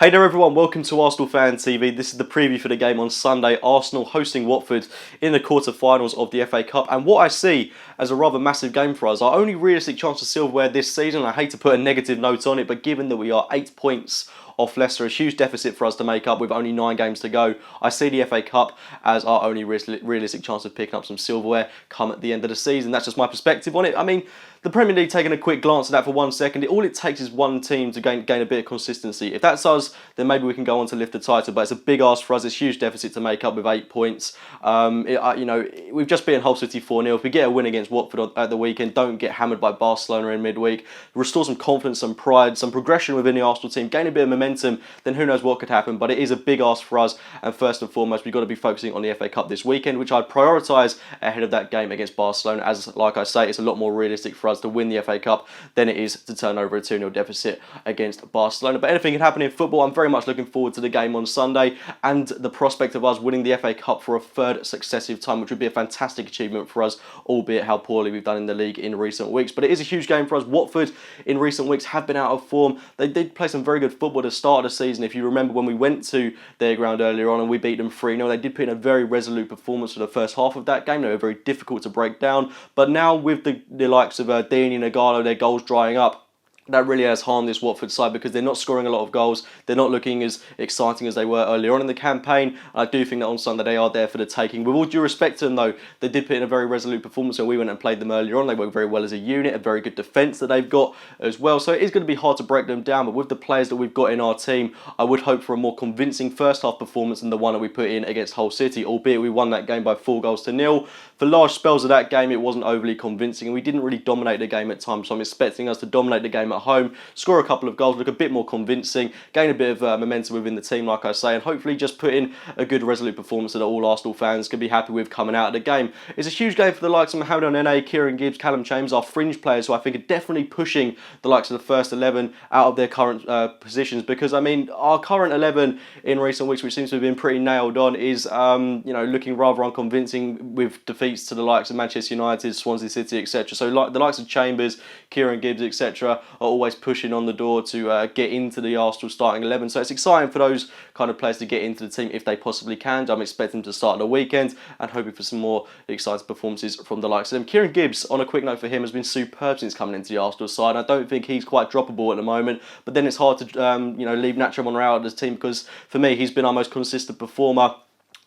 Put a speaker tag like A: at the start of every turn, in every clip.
A: Hey there everyone, welcome to Arsenal Fan TV. This is the preview for the game on Sunday. Arsenal hosting Watford in the quarter-finals of the FA Cup. And what I see as a rather massive game for us, our only realistic chance of silverware this season. I hate to put a negative note on it, but given that we are 8 points off Leicester, a huge deficit for us to make up with only 9 games to go, I see the FA Cup as our only realistic chance of picking up some silverware come at the end of the season. That's just my perspective on it. I mean, the Premier League, taking a quick glance at that for 1 second, all it takes is one team to gain a bit of consistency. If that's us, then maybe we can go on to lift the title, but it's a big ask for us. It's a huge deficit to make up with 8 points. We've just beaten Hull City 4-0. If we get a win against Watford at the weekend, don't get hammered by Barcelona in midweek, restore some confidence, some pride, some progression within the Arsenal team, gain a bit of momentum, then who knows what could happen. But it is a big ask for us, and first and foremost, we've got to be focusing on the FA Cup this weekend, which I'd prioritise ahead of that game against Barcelona, as, like I say, it's a lot more realistic for us to win the FA Cup than it is to turn over a 2-0 deficit against Barcelona. But anything can happen in football. I'm very much looking forward to the game on Sunday and the prospect of us winning the FA Cup for a 3rd successive time, which would be a fantastic achievement for us, albeit how poorly we've done in the league in recent weeks. But it is a huge game for us. Watford in recent weeks have been out of form. They did play some very good football at the start of the season. If you remember when we went to their ground earlier on and we beat them 3-0, they did put in a very resolute performance for the first half of that game. They were very difficult to break down. But now with the likes of Dini and Igalo, their goals drying up, that really has harmed this Watford side because they're not scoring a lot of goals. They're not looking as exciting as they were earlier on in the campaign. I do think that on Sunday they are there for the taking. With all due respect to them though, they did put in a very resolute performance when we went and played them earlier on. They worked very well as a unit, a very good defence that they've got as well. So it is going to be hard to break them down, but with the players that we've got in our team, I would hope for a more convincing first half performance than the one that we put in against Hull City, albeit we won that game by 4-0. For large spells of that game, it wasn't overly convincing and we didn't really dominate the game at times. So I'm expecting us to dominate the game at home, score a couple of goals, look a bit more convincing, gain a bit of momentum within the team, like I say, and hopefully just put in a good resolute performance that all Arsenal fans can be happy with coming out of the game. It's a huge game for the likes of Mohamed El-Nene, Kieran Gibbs, Callum Chambers, our fringe players who I think are definitely pushing the likes of the first 11 out of their current positions, because I mean our current 11 in recent weeks, which seems to have been pretty nailed on, is looking rather unconvincing with defeats to the likes of Manchester United, Swansea City, etc. So the likes of Chambers, Kieran Gibbs, etc. are always pushing on the door to get into the Arsenal starting 11. So it's exciting for those kind of players to get into the team if they possibly can. I'm expecting them to start on the weekend and hoping for some more exciting performances from the likes of them. Kieran Gibbs, on a quick note for him, has been superb since coming into the Arsenal side. I don't think he's quite droppable at the moment, but then it's hard to leave Nacho Monreal out of the team because for me he's been our most consistent performer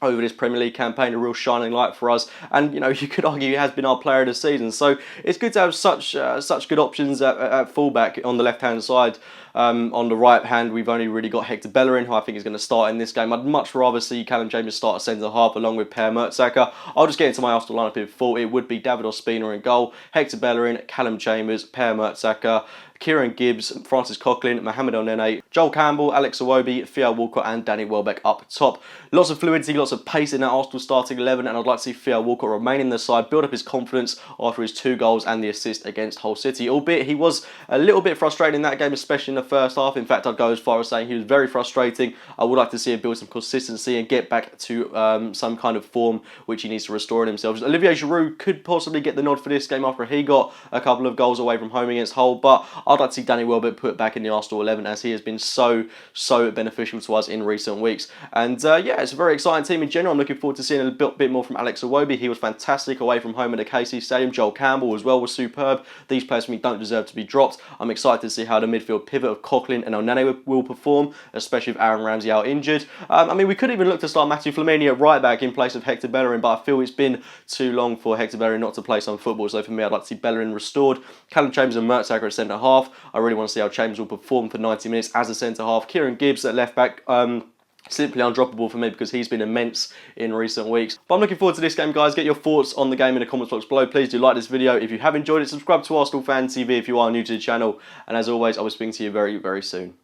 A: over this Premier League campaign, a real shining light for us, and you could argue he has been our player of the season. So it's good to have such good options at fullback on the left hand side. On the right hand, we've only really got Hector Bellerin, who I think is going to start in this game. I'd much rather see Callum Chambers start at centre half along with Per Mertesacker. I'll just get into my Arsenal lineup in full. It would be David Ospina in goal, Hector Bellerin, Callum Chambers, Per Mertesacker, Kieran Gibbs, Francis Coquelin, Mohamed El-Nene, Joel Campbell, Alex Iwobi, Theo Walcott and Danny Welbeck up top. Lots of fluidity, lots of pace in that Arsenal starting 11, and I'd like to see Theo Walcott remain in the side, build up his confidence after his 2 goals and the assist against Hull City, albeit he was a little bit frustrating in that game, especially in the first half. In fact, I'd go as far as saying he was very frustrating. I would like to see him build some consistency and get back to some kind of form which he needs to restore in himself. Olivier Giroud could possibly get the nod for this game after he got a couple of goals away from home against Hull, but I'd like to see Danny Welbeck put back in the Arsenal 11 as he has been so beneficial to us in recent weeks. And yeah, it's a very exciting team in general. I'm looking forward to seeing a bit more from Alex Iwobi. He was fantastic away from home at the KC Stadium. Joel Campbell as well was superb. These players for me don't deserve to be dropped. I'm excited to see how the midfield pivot of Coquelin and El-Nene will perform, especially with Aaron Ramsey out injured. I mean, we could even look to start Matthew Flamini at right back in place of Hector Bellerin, but I feel it's been too long for Hector Bellerin not to play some football. So for me, I'd like to see Bellerin restored. Callum Chambers and Mertesacker at centre half. I really want to see how Chambers will perform for 90 minutes as a centre half. Kieran Gibbs at left back. Simply undroppable for me because he's been immense in recent weeks. But I'm looking forward to this game, guys. Get your thoughts on the game in the comments box below. Please do like this video if you have enjoyed it. Subscribe to Arsenal Fan TV if you are new to the channel. And as always, I will speak to you very, very soon.